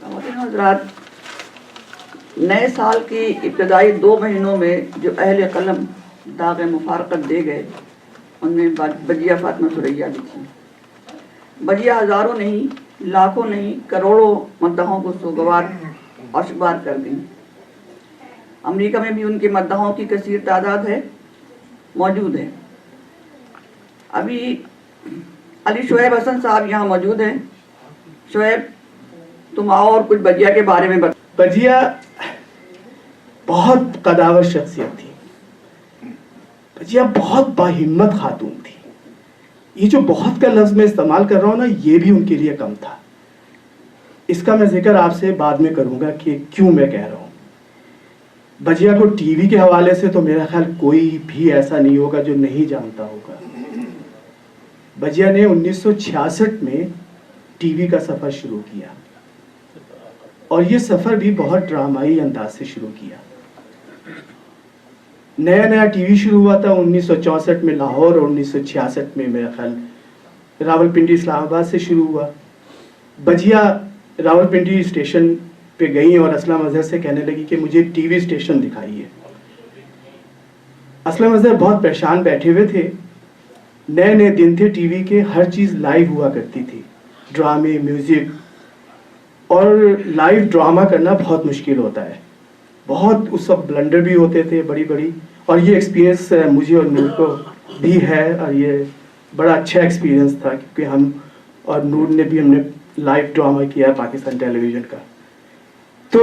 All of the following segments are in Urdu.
خواتین حضرات، نئے سال کی ابتدائی 2 مہینوں میں جو اہل قلم داغ مفارقت دے گئے ان میں بجیہ فاطمہ ثریا بھی تھی. بجیہ ہزاروں نہیں، لاکھوں نہیں، کروڑوں مداحوں کو سوگوار اور شکار کر گئیں. امریکہ میں بھی ان کے مداحوں کی کثیر تعداد ہے، موجود ہے. ابھی علی شعیب حسن صاحب یہاں موجود ہیں. شعیب، تم آؤ اور کچھ بجیہ کے بارے میں بتاؤ. بجیہ بہت قداور شخصیت تھی. بجیہ بہت باہمت خاتون تھی. یہ جو بہت کا لفظ میں استعمال کر رہا ہوں نا، یہ بھی ان کے لیے کم تھا. اس کا میں ذکر آپ سے بعد میں کروں گا کہ کیوں میں کہہ رہا ہوں. بجیہ کو ٹی وی کے حوالے سے تو میرا خیال کوئی بھی ایسا نہیں ہوگا جو نہیں جانتا ہوگا. بجیہ نے 1966 میں ٹی وی کا سفر شروع کیا، اور یہ سفر بھی بہت ڈرامائی انداز سے شروع کیا. نیا ٹی وی شروع ہوا تھا 1964 میں لاہور، اور 1966 میں میرا خیال راولپنڈی اسلام آباد سے شروع ہوا. بجیہ راولپنڈی اسٹیشن پہ گئیں اور اسلم اظہر سے کہنے لگی کہ مجھے ٹی وی اسٹیشن دکھائیے. اسلم اظہر بہت پریشان بیٹھے ہوئے تھے. نئے دن تھے ٹی وی کے، ہر چیز لائیو ہوا کرتی تھی، ڈرامے، میوزک. اور لائیو ڈرامہ کرنا بہت مشکل ہوتا ہے، بہت اس وقت بلنڈر بھی ہوتے تھے بڑی. اور یہ ایکسپیرینس مجھے اور نور کو بھی ہے، اور یہ بڑا اچھا ایکسپیرینس تھا کیونکہ ہم اور نور نے بھی ہم نے لائیو ڈرامہ کیا پاکستان ٹیلی ویژن کا. تو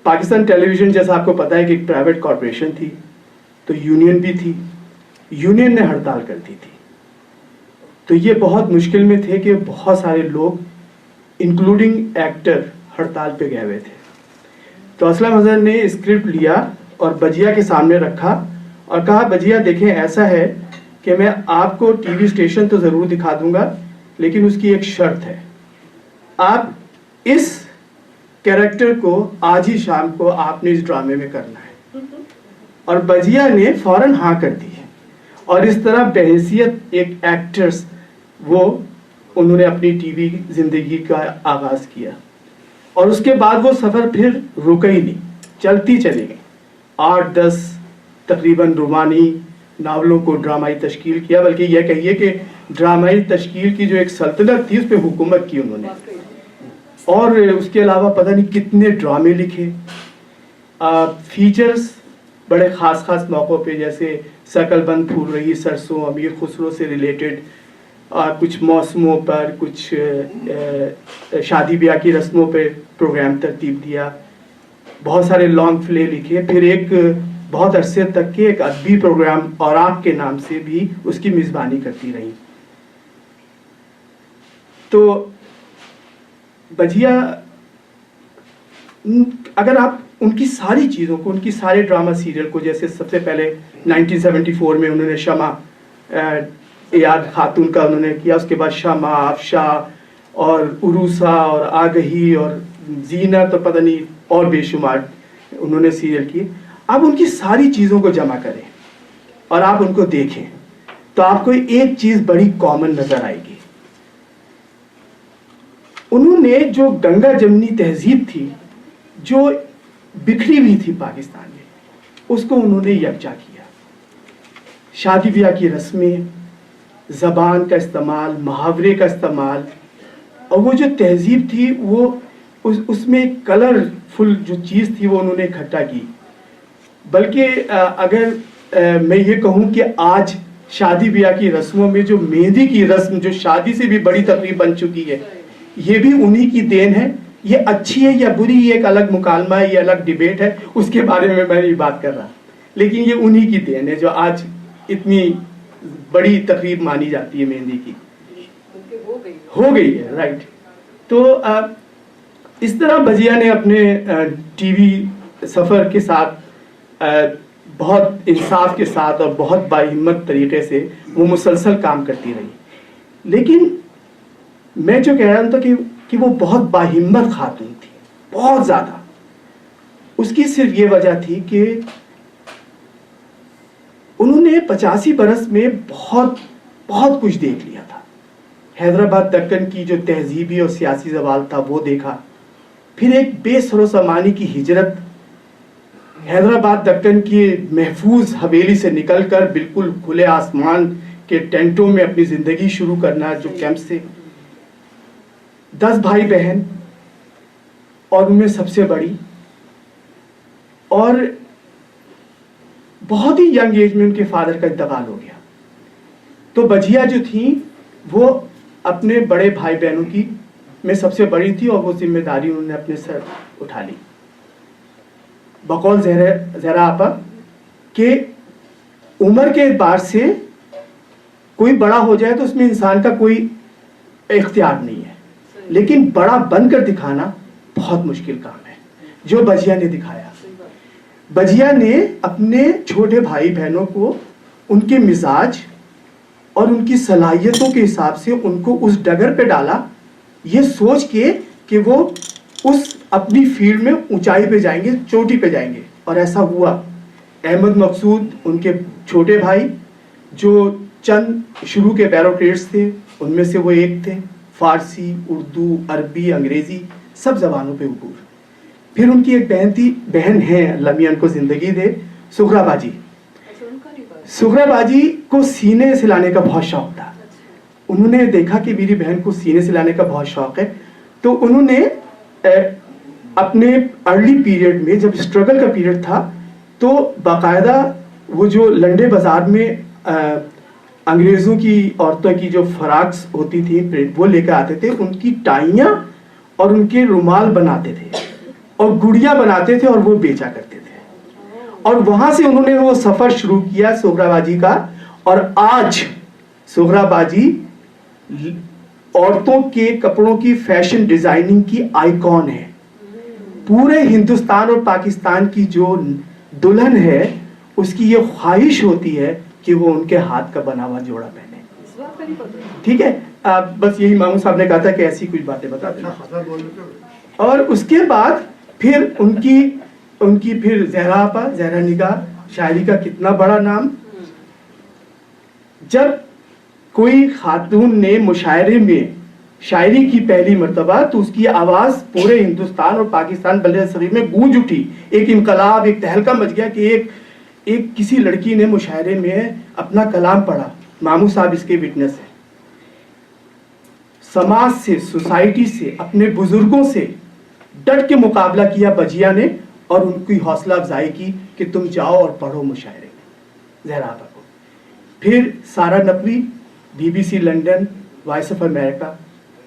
پاکستان ٹیلی ویژن جیسا آپ کو پتہ ہے کہ ایک پرائیویٹ کارپوریشن تھی، تو یونین بھی تھی. یونین نے ہڑتال کر دی تھی، تو یہ بہت مشکل میں تھے کہ بہت سارے لوگ انکلوڈنگ ایکٹر ہڑتال پہ گئے ہوئے تھے. تو اسلم اظہر نے اسکرپٹ لیا اور بجیہ کے سامنے رکھا اور کہا، بجیہ دیکھیں ایسا ہے کہ میں آپ کو ٹی وی اسٹیشن تو ضرور دکھا دوں گا، لیکن اس کی ایک شرط ہے. آپ اس کیریکٹر کو آج ہی شام کو آپ نے اس ڈرامے میں کرنا ہے. اور بجیہ نے فوراً ہاں کر دی. اور اس طرح بحیثیت ایک ایکٹرس انہوں نے اپنی ٹی وی زندگی کا آغاز کیا. اور اس کے بعد وہ سفر پھر رکا ہی نہیں، چلتی چلی گئی. 8-10 تقریباً رومانی ناولوں کو ڈرامائی تشکیل کیا، بلکہ یہ کہیے کہ ڈرامائی تشکیل کی جو ایک سلطنت تھی اس پہ حکومت کی انہوں نے. اور اس کے علاوہ پتہ نہیں کتنے ڈرامے لکھے، فیچرز بڑے خاص موقعوں پہ، جیسے سکل بند پھول رہی سرسوں، امیر خسرو سے ریلیٹڈ، کچھ موسموں پر، کچھ شادی بیاہ کی رسموں پہ پروگرام ترتیب دیا. بہت سارے لانگ پلے لکھے. پھر ایک بہت عرصے تک کے ایک ادبی پروگرام اوراق کے نام سے بھی اس کی میزبانی کرتی رہی. تو بجیہ، اگر آپ ان کی ساری چیزوں کو، ان کی سارے ڈرامہ سیریل کو، جیسے سب سے پہلے 1974 میں انہوں نے شمع یاد خاتون کا انہوں نے کیا، اس کے بعد شمع، افشا اور عروسہ اور آگہی اور زینت اور پتہ نہیں اور بے شمار انہوں نے سیریل کیے. آپ ان کی ساری چیزوں کو جمع کریں اور آپ ان کو دیکھیں تو آپ کو ایک چیز بڑی کامن نظر آئے گی. انہوں نے جو گنگا جمنی تہذیب تھی جو بکھری ہوئی تھی پاکستان میں، اس کو انہوں نے یکجا کیا. شادی بیاہ کی رسمیں، زبان کا استعمال، محاورے کا استعمال، اور وہ جو تہذیب تھی وہ اس میں کلر فل جو چیز تھی وہ انہوں نے اکٹھا کی. بلکہ اگر میں یہ کہوں کہ آج شادی بیاہ کی رسموں میں جو مہندی کی رسم جو شادی سے بھی بڑی تقریب بن چکی ہے، یہ بھی انہی کی دین ہے. یہ اچھی ہے یا بری، یہ ایک الگ مکالمہ ہے، یہ الگ ڈیبیٹ ہے، اس کے بارے میں نہیں بات کر رہا، لیکن یہ انہی کی دین ہے جو آج اتنی بڑی تقریب مانی جاتی ہے مہندی کی. ہو گئی ہے، رائٹ. تو اس طرح بجیہ نے اپنے ٹی وی سفر کے ساتھ بہت انصاف کے ساتھ اور بہت باہمت طریقے سے وہ مسلسل کام کرتی رہی. لیکن میں جو کہہ رہا تھا کہ وہ بہت باہمت خاتون تھی، بہت زیادہ. اس کی صرف یہ وجہ تھی کہ انہوں نے 85 برس میں بہت کچھ دیکھ لیا تھا. حیدرآباد دکن کی جو تہذیبی اور سیاسی زوال تھا وہ دیکھا. پھر ایک بے سر و سامانی کی ہجرت حیدرآباد دکن کی محفوظ حویلی سے نکل کر بالکل کھلے آسمان کے ٹینٹوں میں اپنی زندگی شروع کرنا, جو کیمپ سے 10 بھائی بہن اور ان میں سب سے بڑی, اور بہت ہی ینگ ایج میں ان کے فادر کا انتقال ہو گیا. تو بجیا جو تھیں وہ اپنے بڑے بھائی بہنوں کی میں سب سے بڑی تھی, اور وہ ذمہ داری انہوں نے اپنے سر اٹھا لی. بقول زہرا آپا کہ عمر کے اعتبار سے کوئی بڑا ہو جائے تو اس میں انسان کا کوئی اختیار نہیں ہے, لیکن بڑا بن کر دکھانا بہت مشکل کام ہے, جو بجیا نے دکھایا. بجیا نے اپنے چھوٹے بھائی بہنوں کو ان کے مزاج اور ان کی صلاحیتوں کے حساب سے ان کو اس ڈگر پہ ڈالا, یہ سوچ کے کہ وہ اس اپنی فیلڈ میں اونچائی پہ جائیں گے, چوٹی پہ جائیں گے, اور ایسا ہوا. احمد مقصود ان کے چھوٹے بھائی جو چند شروع کے بیروکریٹس تھے, ان میں سے وہ ایک تھے. فارسی, اردو, عربی, انگریزی سب زبانوں پہ عبور. پھر ان کی ایک بہن ہے, اللہ میاں ان کو زندگی دے, سغرا باجی. سغرا باجی کو سینے سلانے کا بہت شوق تھا. انہوں نے دیکھا کہ میری بہن کو سینے سلانے کا بہت شوق ہے, تو انہوں نے اپنے ارلی پیریڈ میں, جب اسٹرگل کا پیریڈ تھا, تو باقاعدہ وہ جو لنڈے بازار میں انگریزوں کی عورتوں کی جو فراکس ہوتی تھی وہ لے کے آتے تھے, ان کی ٹائیاں اور ان کے رومال بناتے تھے اور گڑیاں بناتے تھے اور وہ بیچا کرتے تھے. اور وہاں سے انہوں نے وہ سفر شروع کیا سغرا باجی کا, اور آج سغرا باجی عورتوں کے کپڑوں کی فیشن ڈیزائننگ کی آئیکن ہے. پورے ہندوستان اور پاکستان کی جو دلہن ہے اس کی یہ خواہش ہوتی ہے کہ وہ ان کے ہاتھ کا بنا ہوا جوڑا پہنے. ٹھیک ہے, بس یہی ماموں صاحب نے کہا تھا کہ ایسی کچھ باتیں بتا دیں. اور اس کے بعد پھر ان کی پھر زہرا آپا, زہرا نگار, شاعری کا کتنا بڑا نام. جب کوئی خاتون نے مشاعرے میں شاعری کی پہلی مرتبہ, تو اس کی آواز پورے ہندوستان اور پاکستان بلد صغیر میں گونج اٹھی. ایک انقلاب, ایک تہلکہ مچ گیا کہ ایک کسی لڑکی نے مشاعرے میں اپنا کلام پڑھا. ماموں صاحب اس کے وٹنس ہیں. سماج سے, سوسائٹی سے, اپنے بزرگوں سے ڈٹ کے مقابلہ کیا بجیا نے, اور ان کی حوصلہ افزائی کی کہ تم جاؤ اور پڑھو مشاعرے میں زہرا آپا کو. پھر Sara Naqvi, B B C London, Voice of America,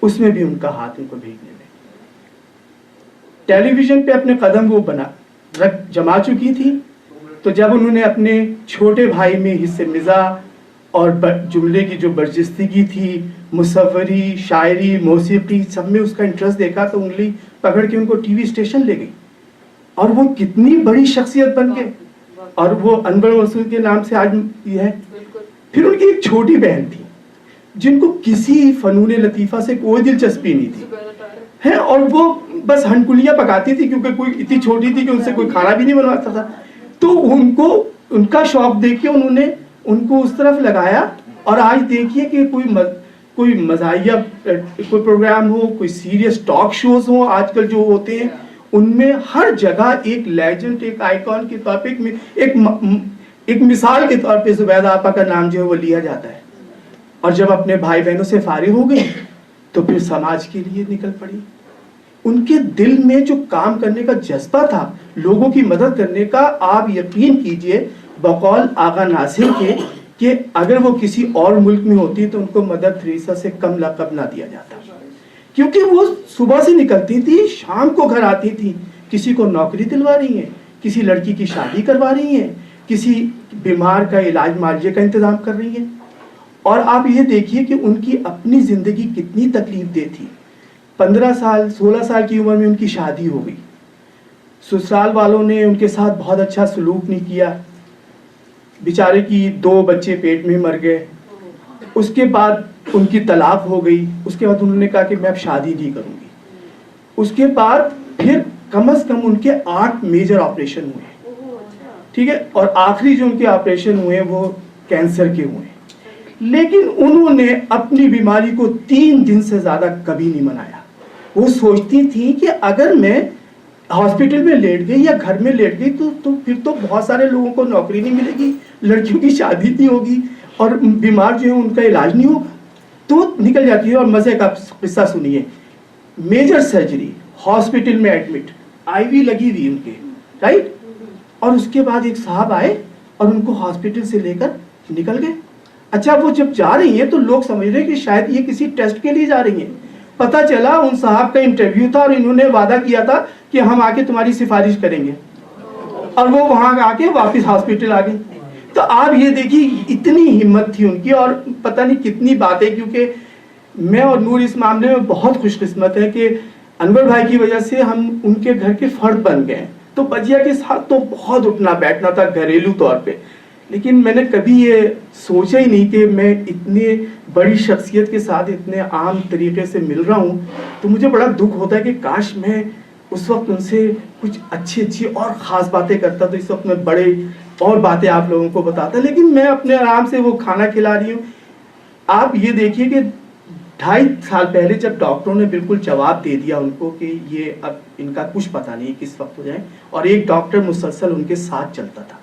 اس میں بھی ان کا ہاتھ ان کو بھیجنے میں. ٹیلی ویژن پہ اپنے قدم وہ جما چکی تھی, تو جب انہوں نے اپنے چھوٹے بھائی میں حصے مزاح اور جملے کی جو برجستگی تھی, مصوری, شاعری, موسیقی, سب میں اس کا انٹرسٹ دیکھا, تو انگلی پکڑ کے ان کو ٹی وی اسٹیشن لے گئی, اور وہ کتنی بڑی شخصیت بن گئے, اور وہ انور مسعود کے نام سے آج یہ ہے. پھر ان کی ایک چھوٹی بہن تھی جن کو کسی فنون لطیفہ سے کوئی دلچسپی نہیں تھی ہے, اور وہ بس ہنکلیاں پکاتی تھی, کیونکہ کوئی اتنی چھوٹی تھی کہ ان سے کوئی کھانا بھی نہیں بنواتا تھا. تو ان کا شوق دیکھ کے انہوں نے ان کو اس طرف لگایا, اور آج دیکھیے کہ کوئی مزاحیہ کوئی پروگرام ہو, کوئی سیریس ٹاک شوز ہوں آج کل جو ہوتے ہیں, ان میں ہر جگہ ایک لیجنڈ, ایک آئیکن کے طور پہ, ایک مثال کے طور پہ زبیدہ آپا کا نام جو ہے وہ لیا جاتا ہے. اور جب اپنے بھائی بہنوں سے فارغ ہو گئی تو پھر سماج کے لیے نکل پڑی. ان کے دل میں جو کام کرنے کا جذبہ تھا, لوگوں کی مدد کرنے کا, آپ یقین کیجئے بقول آغا ناصر کے کہ اگر وہ کسی اور ملک میں ہوتی تو ان کو مدر تھریسا سے کم لقب نہ دیا جاتا, کیونکہ وہ صبح سے نکلتی تھی, شام کو گھر آتی تھی, کسی کو نوکری دلوا رہی ہیں, کسی لڑکی کی شادی کروا رہی ہیں, کسی بیمار کا علاج معالجے کا انتظام کر رہی ہیں. اور آپ یہ دیکھیے کہ ان کی اپنی زندگی کتنی تکلیف دہ تھی. 15 سال 16 سال کی عمر میں ان کی شادی ہو گئی, سسرال والوں نے ان کے ساتھ بہت اچھا سلوک نہیں کیا, بیچارے کی 2 بچے پیٹ میں مر گئے. اس کے بعد ان کی طلاق ہو گئی. اس کے بعد انہوں نے کہا کہ میں اب شادی نہیں کروں گی. اس کے بعد پھر کم از کم ان کے 8 میجر آپریشن ہوئے, ٹھیک ہے, اور آخری جو ان کے آپریشن ہوئے وہ کینسر کے ہوئے. لیکن انہوں نے اپنی بیماری کو 3 دن سے زیادہ کبھی نہیں منایا. وہ سوچتی تھی کہ اگر میں ہاسپٹل میں لیٹ گئی یا گھر میں لیٹ گئی تو پھر تو بہت سارے لوگوں کو نوکری نہیں ملے گی, لڑکیوں کی شادی نہیں ہوگی اور بیمار جو ہے ان کا علاج نہیں ہوگا, تو نکل جاتی ہے. اور مزے کا قصہ سنیے, میجر سرجری, ہاسپٹل میں ایڈمٹ, آئی وی لگی ہوئی ان کے, رائٹ, اور اس کے بعد ایک صاحب آئے اور ان کو ہاسپٹل سے لے کر نکل گئے. اچھا وہ جب جا رہی ہیں تو لوگ سمجھ رہے کہ شاید یہ کسی ٹیسٹ کے لیے جا رہی ہیں. پتہ چلا ان صاحب کا انٹرویو تھا اور انہوں نے وعدہ کیا تھا کہ ہم آ کے تمہاری سفارش کریں گے, اور وہ وہاں آ کے واپس ہاسپٹل آ گئی. تو آپ یہ دیکھیے اتنی ہمت تھی ان کی, اور پتہ نہیں کتنی باتیں, کیونکہ میں اور نور اس معاملے میں بہت خوش قسمت ہے کہ انور بھائی کی وجہ سے ہم ان کے گھر کے فرد بن گئے. تو بجیا کے ساتھ تو بہت اٹھنا بیٹھنا تھا گھریلو طور پہ, لیکن میں نے کبھی یہ سوچا ہی نہیں کہ میں اتنے بڑی شخصیت کے ساتھ اتنے عام طریقے سے مل رہا ہوں. تو مجھے بڑا دکھ ہوتا ہے کہ کاش میں اس وقت ان سے کچھ اچھی اور خاص باتیں کرتا, تو اس وقت میں بڑے اور باتیں آپ لوگوں کو بتاتا. لیکن میں اپنے آرام سے وہ کھانا کھلا رہی ہوں. آپ یہ دیکھیے کہ 2.5 سال پہلے جب ڈاکٹروں نے بالکل جواب دے دیا ان کو کہ یہ اب ان کا کچھ پتہ نہیں کس وقت ہو جائے, اور ایک ڈاکٹر مسلسل ان کے ساتھ چلتا تھا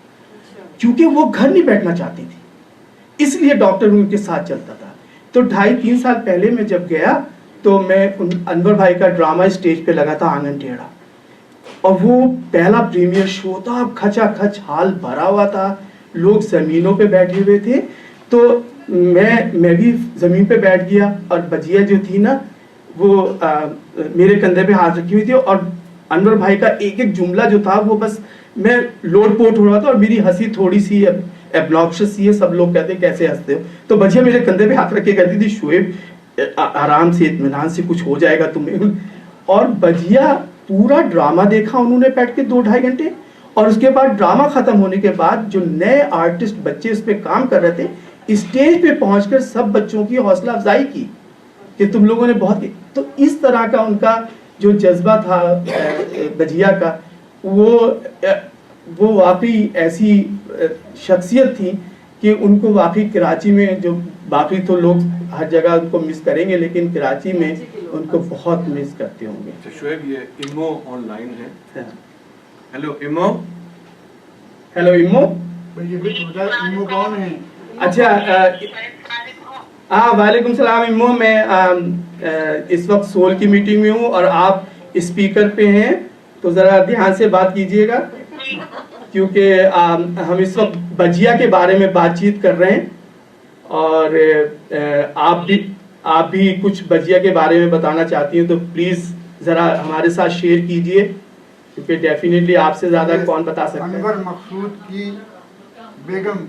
کیونکہ وہ گھر نہیں بیٹھنا چاہتی تھی, اس لیے ڈاکٹر ان کے ساتھ چلتا تھا. تو 2.5-3 سال پہلے میں جب گیا تو میں انور بھائی کا ڈرامہ اسٹیج پہ لگا تھا آنگن ٹیڑھا, اور وہ پہلا پریمیئر شو تھا, کھچا کھچ ہال بھرا ہوا تھا, لوگ زمینوں پہ بیٹھے ہوئے تھے. تو میں بھی زمین پہ بیٹھ گیا, اور بجیا جو تھی نا وہ میرے کندھے پہ ہاتھ رکھی ہوئی تھی, اور انور بھائی کا ایک ایک جملہ جو تھا وہ بس میں لوٹ پوٹ ہو رہا تھا, اور میری ہنسی تھوڑی سی ایبناکشس سی ہے, سب لوگ کہتے ہیں کیسے ہنستے ہو. تو بجیا میرے کندھے پہ ہاتھ رکھ کے کہتی تھی شعیب آرام سے اطمینان سے کچھ ہو جائے گا تمہیں. اور بجیا پورا ڈرامہ دیکھا انہوں نے بیٹھ کے 2-2.5 گھنٹے, اور اس کے بعد ڈرامہ ختم ہونے کے بعد جو نئے آرٹسٹ بچے اس پہ کام کر رہے تھے اسٹیج پہ پہنچ کر سب بچوں کی حوصلہ افزائی کی کہ تم لوگوں نے بہت کی. تو اس طرح کا ان کا جو جذبہ تھا بجیا کا, وہ واقعی ایسی شخصیت تھی کہ ان کو واقعی کراچی میں, جو باقی تو لوگ ہر جگہ ان کو مس کریں گے لیکن کراچی میں ان کو بہت مس کرتے ہوں گے. شعیب یہ ایمو آن لائن ہے. Hello imo. Hello imo. Imo کون ہے؟ اچھا ہاں وعلیکم السلام ایمو. میں اس وقت سول کی میٹنگ میں ہوں اور آپ اسپیکر پہ ہیں, تو ذرا دھیان سے بات کیجئے گا کیونکہ ہم اس وقت بجیا کے بارے میں بات چیت کر رہے ہیں, اور آپ بھی کچھ بجیا کے بارے میں بتانا چاہتی ہیں تو پلیز ذرا ہمارے ساتھ شیئر کیجئے, کیونکہ ڈیفینیٹلی آپ سے زیادہ کون بتا سکتا ہے. انور مقصود کی بیگم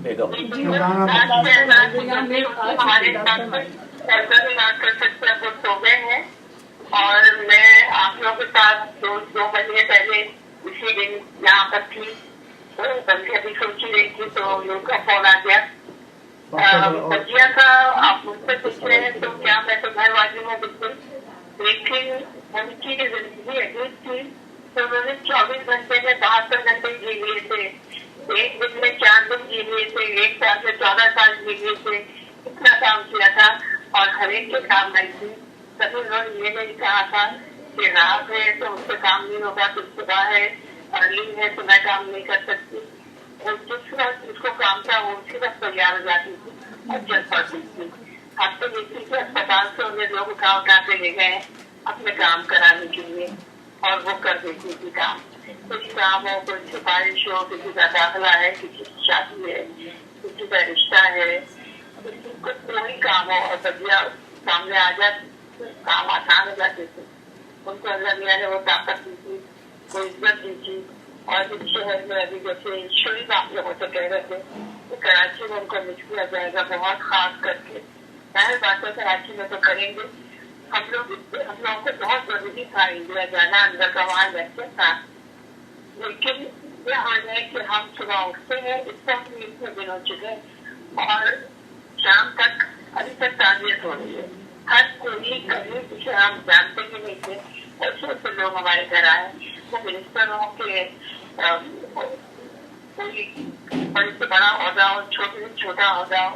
اور میں آپ لوگوں کے ساتھ 2 مہینے پہلے اسی دن یہاں پر تھی, بلکہ ابھی سوچی رہی تھی تو ان کا فون آ گیا. بجیا کا آپ مجھ سے پوچھ رہے ہیں تو کیا میں تو گھر والی ہوں بالکل, لیکن ان کی زندگی عجیب تھی. تو انہوں نے 24 گھنٹے میں 72 گھنٹے جی لیے تھے, ایک دن میں 4 دن جی لیے تھے, 1 سال میں 14 سال جی لیے تھے. اتنا کام کیا تھا اور ہر ایک کے کام نہیں تھی. کبھی انہوں نے یہ نہیں کہا تھا کہ رات ہے تو اس سے کام نہیں ہوگا, تو صبح ہے ارلی ہے تو میں کام نہیں کر سکتی. جس وقت جس کو کام تھا وہ اسی وقت تیار ہو جاتی تھی اور چل پڑتی تھی. اب تو دیکھتی کہ اسپتال سے انہیں لوگ اٹھا کے لے گئے اپنے کام کرانے کے لیے, اور وہ کر دیتی تھی کام. کچھ کام ہو, کوئی سفارش ہو, کسی کا داخلہ ہے, کسی کی شادی ہے, کسی کا رشتہ ہے, کسی کو کوئی کام ہو اور بجیا سامنے آ جاتی, کام آسان ہو جاتے تھے. ان کو اللہ میاں نے وہ طاقت دی تھی, وہ عزت دی تھی. اور اس شہر میں ابھی جیسے شعیب آپ لوگوں سے کہہ رہے تھے کہ کراچی میں ان کو مس کیا جائے گا بہت خاص کر کے. ظاہر بات ہے کراچی میں تو کریں گے, ہم لوگوں کو بہت ضروری تھا انڈیا جانا, اندر کا وہاں لیکچر تھا. لیکن یہ حال ہے کہ ہم صبح اٹھتے ہیں, اس وقت بھی اتنے دن ہو چکے اور شام تک ابھی تک تعبیت ہو رہی ہے. ہر کوئی کبھی جسے ہم جانتے ہی نہیں تھے ایسے سے لوگ ہمارے گھر آئے, وہ منسٹر ہوں کہ کوئی بڑے سے بڑا عہدہ ہو, چھوٹے سے چھوٹا عہدہ ہو,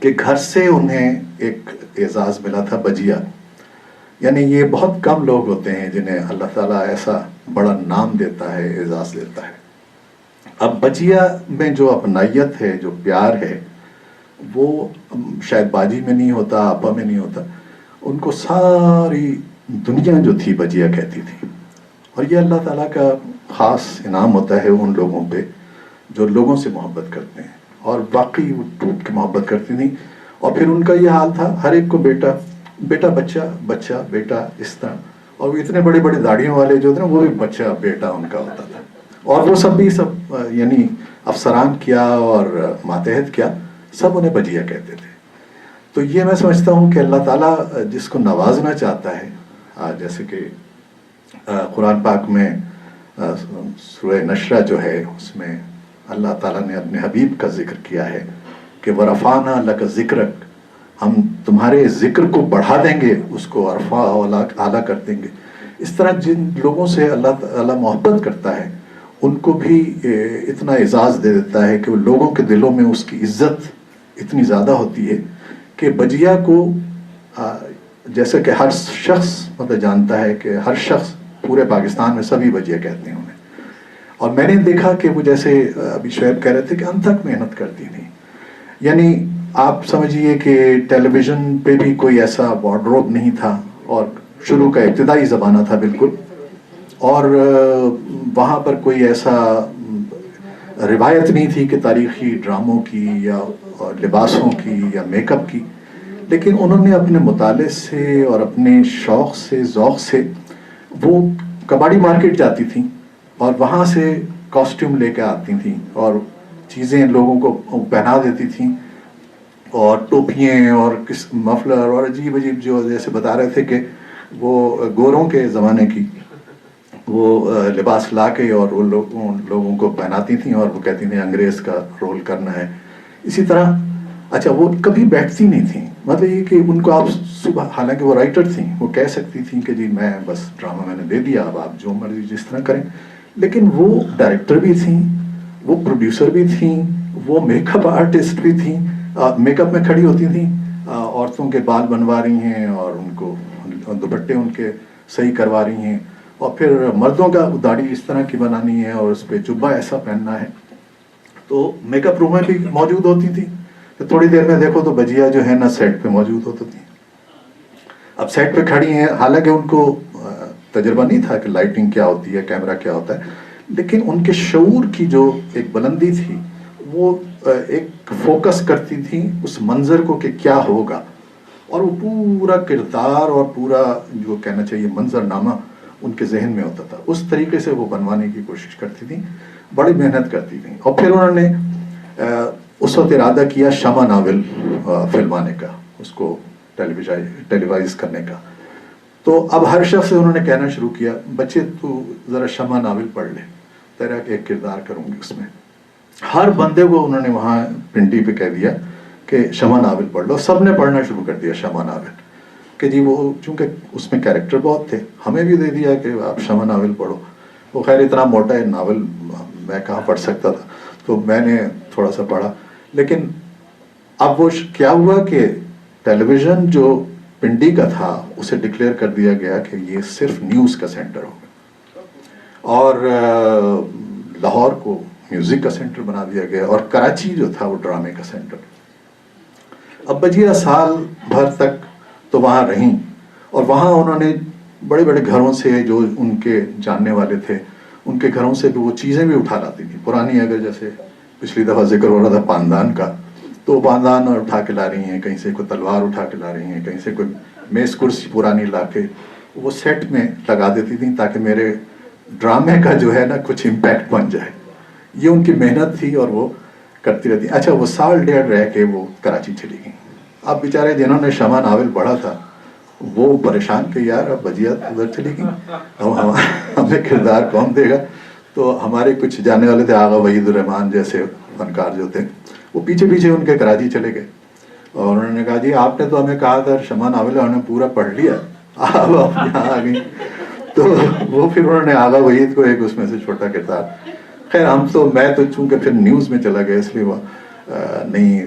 کہ گھر سے انہیں ایک اعزاز ملا تھا بجیا. یعنی یہ بہت کم لوگ ہوتے ہیں جنہیں اللہ تعالیٰ ایسا بڑا نام دیتا ہے, اعزاز دیتا ہے. اب بجیا میں جو اپنائیت ہے, جو پیار ہے, وہ شاید باجی میں نہیں ہوتا, آپا میں نہیں ہوتا. ان کو ساری دنیا جو تھی بجیا کہتی تھی. اور یہ اللہ تعالیٰ کا خاص انعام ہوتا ہے ان لوگوں پہ جو لوگوں سے محبت کرتے ہیں, اور واقعی وہ ٹوٹ کے محبت کرتی تھیں. اور پھر ان کا یہ حال تھا, ہر ایک کو بیٹا بیٹا, بچہ بچہ, بیٹا, اس طرح. اور وہ اتنے بڑے بڑے داڑھیوں والے جو تھے نا, وہ بھی بچہ بیٹا ان کا ہوتا تھا. اور وہ سب بھی سب یعنی افسران کیا اور ماتحت کیا, سب انہیں بجیا کہتے تھے. تو یہ میں سمجھتا ہوں کہ اللہ تعالیٰ جس کو نوازنا چاہتا ہے, جیسے کہ قرآن پاک میں سورہ نشرہ جو ہے, اس میں اللہ تعالیٰ نے اپنے حبیب کا ذکر کیا ہے کہ وَرَفَعْنَا لَكَ ذِكْرَكَ, ہم تمہارے ذکر کو بڑھا دیں گے, اس کو عرفا اعلیٰ کر دیں گے. اس طرح جن لوگوں سے اللہ تعالیٰ محبت کرتا ہے ان کو بھی اتنا اعزاز دے دیتا ہے کہ وہ لوگوں کے دلوں میں اس کی عزت اتنی زیادہ ہوتی ہے کہ بجیا کو جیسے کہ ہر شخص مطلب جانتا ہے کہ ہر شخص پورے پاکستان میں سبھی بجیا کہتے ہیں انہیں. اور میں نے دیکھا کہ وہ جیسے ابھی شعیب کہہ رہے تھے کہ انتھک محنت کرتی تھی. یعنی آپ سمجھیے کہ ٹیلی ویژن پہ بھی کوئی ایسا وارڈروب نہیں تھا, اور شروع کا ابتدائی زمانہ تھا بالکل, اور وہاں پر کوئی ایسا روایت نہیں تھی کہ تاریخی ڈراموں کی یا لباسوں کی یا میک اپ کی. لیکن انہوں نے اپنے مطالعے سے اور اپنے شوق سے, ذوق سے, وہ کباڑی مارکیٹ جاتی تھیں اور وہاں سے کاسٹیوم لے کے آتی تھیں اور چیزیں لوگوں کو پہنا دیتی تھیں, اور ٹوپیاں اور مفلر اور عجیب عجیب جو جیسے بتا رہے تھے کہ وہ گوروں کے زمانے کی وہ لباس لا کے اور وہ لوگوں کو پہناتی تھیں, اور وہ کہتی تھیں انگریز کا رول کرنا ہے. اسی طرح اچھا وہ کبھی بیٹھتی نہیں تھیں, مطلب یہ کہ ان کو آپ صبح, حالانکہ وہ رائٹر تھیں, وہ کہہ سکتی تھیں کہ جی میں بس ڈرامہ میں نے دے دیا, اب آپ جو مرضی جس طرح کریں. لیکن وہ ڈائریکٹر بھی تھیں, وہ پروڈیوسر بھی تھیں, وہ میک اپ آرٹسٹ بھی تھیں. میک اپ میں کھڑی ہوتی تھیں, عورتوں کے بال بنوا رہی ہیں اور ان کو دوپٹے ان کے صحیح کروا رہی ہیں, اور پھر مردوں کا داڑھی اس طرح کی بنانی ہے اور اس پہ جبہ ایسا پہننا ہے. تو میک اپ رومیں بھی موجود ہوتی تھیں. تو تھوڑی دیر میں دیکھو تو بجیا جو ہے نا سیٹ پہ موجود ہوتی تھیں. اب سیٹ پہ کھڑی ہیں, حالانکہ ان کو تجربہ نہیں تھا کہ لائٹنگ کیا ہوتی ہے, کیمرہ کیا ہوتا ہے, لیکن ان کے شعور کی جو ایک بلندی تھی وہ ایک فوکس کرتی تھی اس منظر کو کہ کیا ہوگا, اور وہ پورا کردار اور پورا جو کہنا چاہیے منظر نامہ ان کے ذہن میں ہوتا تھا. اس طریقے سے وہ بنوانے کی کوشش کرتی تھیں, بڑی محنت کرتی تھیں. اور پھر انہوں نے اس وقت ارادہ کیا شمع ناول فلمانے کا, اس کو ٹیلی وائز کرنے کا. تو اب ہر شخص سے انہوں نے کہنا شروع کیا بچے تو ذرا شمع ناول پڑھ لے, تیرا ایک کردار کروں گی اس میں. ہر بندے کو انہوں نے وہاں پنڈی پہ کہہ دیا کہ شمع ناول پڑھ لو. سب نے پڑھنا شروع کر دیا شمع ناول, کہ جی وہ چونکہ اس میں کیریکٹر بہت تھے, ہمیں بھی دے دیا کہ آپ شمع ناول پڑھو. وہ خیر اتنا موٹا ہے ناول, میں کہاں پڑھ سکتا تھا, تو میں نے تھوڑا سا پڑھا. لیکن اب وہ کیا ہوا کہ ٹیلی ویژن جو پنڈی کا تھا اسے ڈکلیئر کر دیا گیا کہ یہ صرف نیوز کا سینٹر ہوگا, اور لاہور کو میوزک کا سینٹر بنا دیا گیا, اور کراچی جو تھا وہ ڈرامے کا سینٹر. اب بجیا سال بھر تک تو وہاں رہیں, اور وہاں انہوں نے بڑے بڑے گھروں سے جو ان کے جاننے والے تھے ان کے گھروں سے وہ چیزیں بھی اٹھا لاتی تھیں پرانی. اگر جیسے پچھلی دفعہ ذکر ہو رہا تھا پاندان کا, تو پاندان اٹھا کے لا رہی ہیں, کہیں سے کوئی تلوار اٹھا کے لا رہی ہیں, کہیں سے کوئی میز کرسی پرانی لا کے وہ سیٹ میں لگا دیتی تھیں تاکہ میرے ڈرامے کا جو ہے نا کچھ امپیکٹ بن جائے. یہ ان کی محنت تھی اور وہ کرتی رہتی. اچھا وہ سال ڈیڑھ رہ کے وہ کراچی چلی گئیں. اب بیچارے جنہوں نے شمع ناول پڑھا تھا وہ پریشان کہ یار اب بجیا ادھر چلی گئی, اب ہمیں کردار کون دے گا. تو ہمارے کچھ جانے والے تھے, آغا وحید الرحمان جیسے فنکار جو تھے, وہ پیچھے پیچھے ان کے کراچی چلے گئے, اور انہوں نے کہا جی آپ نے تو ہمیں کہا تھا شمع ناول, ہم نے پورا پڑھ لیا, اب آپ یہاں آ گئی. تو وہ پھر انہوں نے آغا وحید کو ایک اس میں سے چھوٹا کردار, خیر ہم تو میں تو چونکہ پھر نیوز میں چلا گیا اس لیے وہ نہیں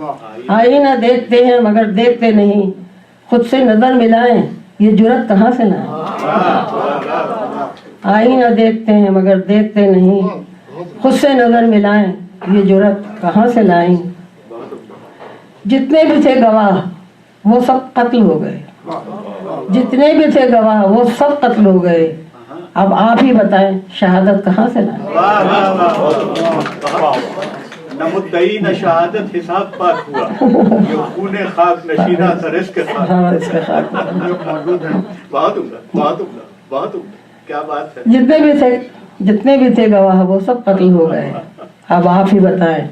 آئینہ دیکھتے ہیں مگر دیکھتے نہیں, خود سے نظر ملائیں یہ جرت کہاں سے لائیں. آئینہ دیکھتے ہیں مگر دیکھتے نہیں, خود سے نظر ملائیں یہ جرت کہاں سے لائیں. جتنے بھی تھے گواہ وہ سب قتل ہو گئے, جتنے بھی تھے گواہ وہ سب قتل ہو گئے, اب آپ ہی بتائیں شہادت کہاں سے لائیں. نہ مدعی نہ شہادت حساب پاک ہوا, یہ خون خاک نشینہ سر اس کے خاک. ہاں اس کے خاک بہت عمدہ, بہت عمدہ, بہت عمدہ, کیا بات ہے. جتنے بھی تھے گواہ وہ سب قتل ہو گئے, اب آپ ہی بتائیں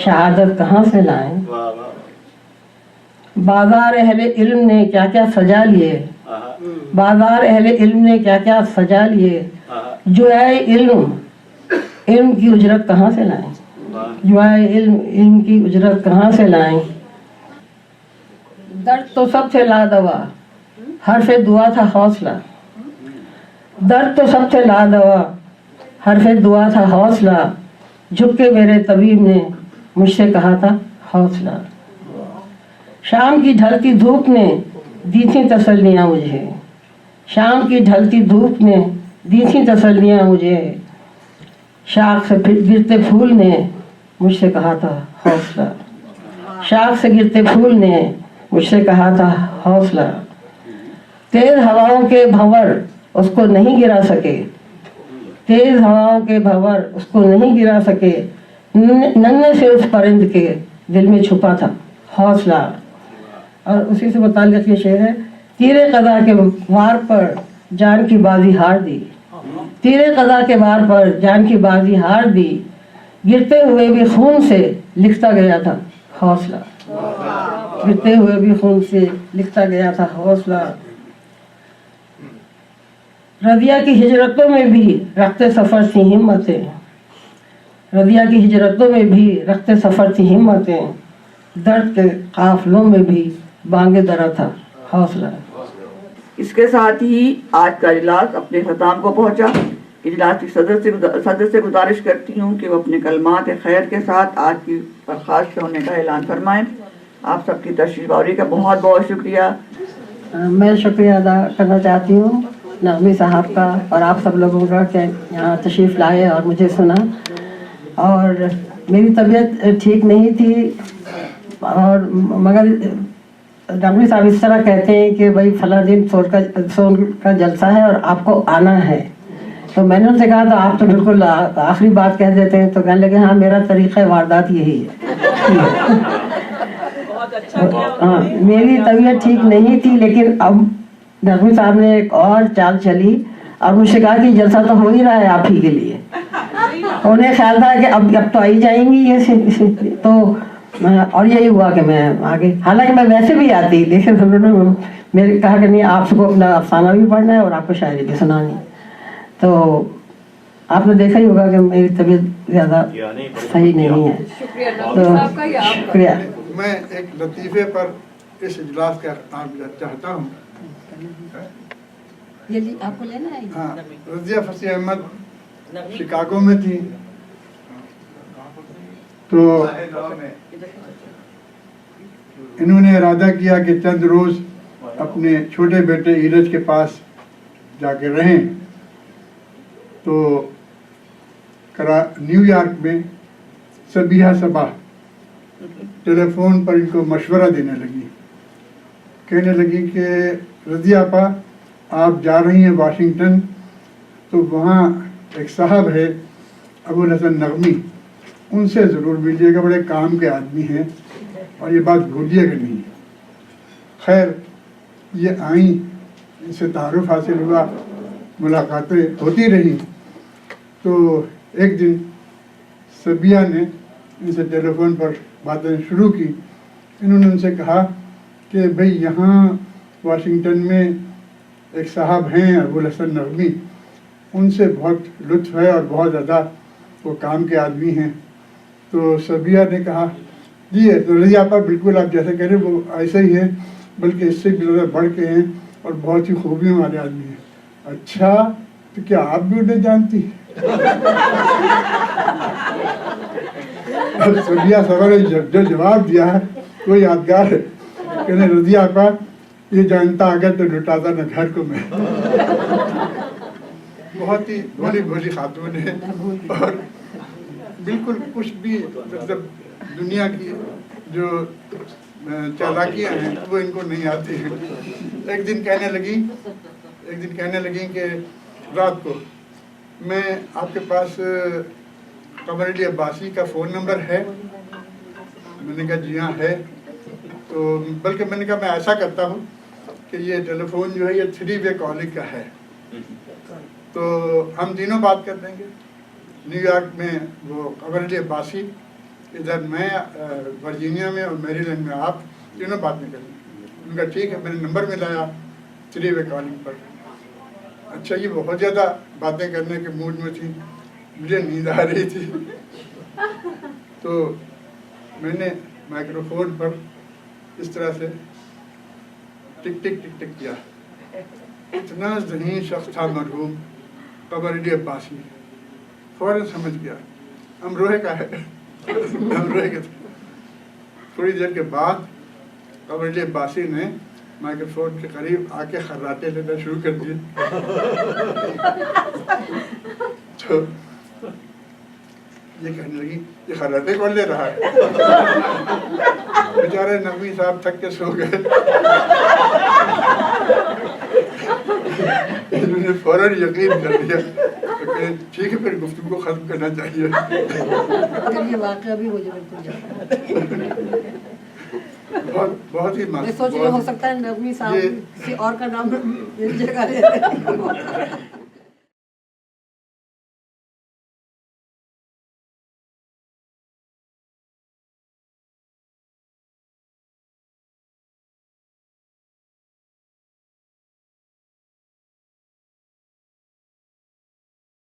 شہادت کہاں سے لائیں. بازار اہل علم نے کیا کیا سجا لیے, بازار اہل علم نے کیا کیا سجا لیے, جو ہے علم علم کی اجرت کہاں سے لائیں, جو ہے علم کی اجرت کہاں سے لائیں. درد تو سب تھے لادوا, حرف دعا تھا حوصلہ, درد تو سب تھے لادوا, حرف دعا تھا حوصلہ, جھک کے میرے طبیب نے مجھ سے کہا تھا حوصلہ. شام کی ڈھلتی دھوپ نے دی تھی تسلیاں مجھے, شام کی ڈھلتی دھوپ نے دی تھی تسلیاں مجھے, شاخ سے گرتے پھول نے مجھ سے کہا تھا حوصلہ, شاخ سے گرتے پھول نے مجھ سے کہا تھا حوصلہ. تیز ہواؤں کے بھنور اس کو نہیں گرا سکے, تیز ہواؤں کے بھنور اس کو نہیں گرا سکے, ننھے سے اس پرند کے دل میں چھپا تھا حوصلہ. اور اسی سے متعلق یہ شعر ہے, تیرے قضا کے وار پر جان کی بازی ہار دی, تیرے قضا کے وار پر جان کی بازی ہار دی, گرتے ہوئے بھی خون سے لکھتا گیا تھا حوصلہ, گرتے ہوئے بھی خون سے لکھتا گیا تھا حوصلہ. رضیہ کی ہجرتوں میں بھی رخت سفر تھی ہمتیں, رضیہ کی ہجرتوں میں بھی رخت سفر تھی ہمتیں, درد کے قافلوں میں بھی بانگے درا تھا حوصلہ. اس کے ساتھ ہی آج کا اجلاس اپنے اختتام کو پہنچا. اجلاس کی صدر سے گزارش کرتی ہوں کہ وہ اپنے کلمات خیر کے ساتھ آج کی برخاست ہونے کا اعلان فرمائیں. آپ سب کی تشریف آوری کا بہت بہت شکریہ. میں شکریہ ادا کرنا چاہتی ہوں نغمی صاحب کا اور آپ سب لوگوں کا کہ یہاں تشریف لائے اور مجھے سنا. اور میری طبیعت ٹھیک نہیں تھی, اور مگر نغمی صاحب اس طرح کہتے ہیں کہ بھائی فلاں دن سون کا جلسہ ہے اور آپ کو آنا ہے, تو میں نے ان سے کہا تو آپ تو بالکل آخری بات کہہ دیتے ہیں, تو کہنے لگے ہاں میرا طریقہ واردات یہی ہے. ہاں میری طبیعت ٹھیک نہیں تھی, لیکن اب نغمی صاحب نے ایک اور چال چلی اور مجھ سے کہا کہ جلسہ تو ہو ہی رہا ہے آپ ہی کے لیے. انہیں خیال تھا کہ اب تو آئی جائیں گی یہ, تو اور یہی ہوا کہ میں آگے, حالانکہ میں ویسے بھی آتی, لیکن انہوں نے میرے کہا کہ نہیں آپ کو اپنا افسانہ بھی پڑھنا ہے اور آپ کو شاعری بھی سنانی. تو آپ نے دیکھا ہی ہوگا کہ میری طبیعت زیادہ صحیح نہیں ہے. تو شکریہ. میں ایک لطیفے پر اس اجلاس کا اختتام چاہتا ہوں. آپ کو لینا ہے. ہاں, رضیہ فصیح احمد شکاگو میں تھی, تو انہوں نے ارادہ کیا کہ چند روز اپنے چھوٹے بیٹے ایرج کے پاس جا کے رہیں. تو نیو یارک میں سبیہ صبا ٹیلی فون پر ان کو مشورہ دینے لگی, کہنے لگی کہ رضیہ آپا آپ جا رہی ہیں واشنگٹن, تو وہاں ایک صاحب ہے ابوالحسن نغمی, ان سے ضرور ملیے گا, بڑے کام کے آدمی ہیں اور یہ بات بھولیے گا نہیں. خیر یہ آئیں, ان سے تعارف حاصل ہوا, ملاقاتیں ہوتی رہیں. تو ایک دن سبیہ نے ان سے ٹیلی فون پر باتیں شروع کی. انہوں نے ان سے کہا کہ بھئی یہاں واشنگٹن میں ایک صاحب ہیں ابوالحسن نغمی, ان سے بہت لطف ہے اور بہت زیادہ وہ کام کے آدمی ہیں. تو سبیہ نے کہا جی رضیہ آپا بالکل آپ جیسے کہہ رہے ہیں وہ ایسے ہی ہیں, بلکہ اس سے بھی زیادہ بڑھ کے ہیں اور بہت ہی خوبیوں والے آدمی ہیں. اچھا تو کیا آپ بھی انہیں جانتی؟ اب سبیہ صاحبہ نے جو جواب دیا ہے وہ یادگار ہے. کہنے رضیہ آپا یہ جانتا آگے تو لٹاتا نہ گھر کو میں. بہت ہی بھولی بھولی خاتون ہے اور بالکل کچھ بھی مطلب دنیا کی جو چالاکیاں ہیں وہ ان کو نہیں آتی ہیں. ایک دن کہنے لگی کہ رات کو میں آپ کے پاس قمر علی عباسی کا فون نمبر ہے؟ میں نے کہا جی ہاں ہے. تو بلکہ میں نے کہا میں ایسا کرتا ہوں کہ یہ ٹیلی فون جو ہے یہ 3 وے کالنگ کا ہے تو ہم تینوں بات کر لیں گے. نیو یارک میں وہ قمر علی عباسی، ادھر میں ورجینیا میں اور میری لینڈ میں آپ تینوں بات نہیں کریں. ان کا ٹھیک ہے. میں نے نمبر ملایا 3 وے کالنگ پر. اچھا یہ بہت زیادہ باتیں کرنے کے موڈ میں تھی، مجھے نیند آ رہی تھی تو میں نے مائکرو فون پر اس طرح سے ٹک ٹک ٹک ٹک کیا. اتنا ذہین شخص تھا مرحوم قمر علی عباسی، فوراً سمجھ گیا امروہے کا ہے. امروہے کے تھے. تھوڑی دیر کے بعد قمر علی عباسی نے مائکرو فون کے قریب آ کے خراٹے لینا شروع کر دیے. تو یہ کہنے لگی یہ خراٹے کون لے رہا ہے؟ بیچارے نقوی صاحب تھک کے سو گئے. انہوں نے فوراً یقین کر لیا کہ ٹھیک ہے پھر گفتگو کو ختم کرنا چاہیے. یہ واقعہ بھی مجھے بالکل بہت ہی میں سوچ رہی ہو سکتا ہے نغمی صاحب کسی اور کا نام میری جگہ لے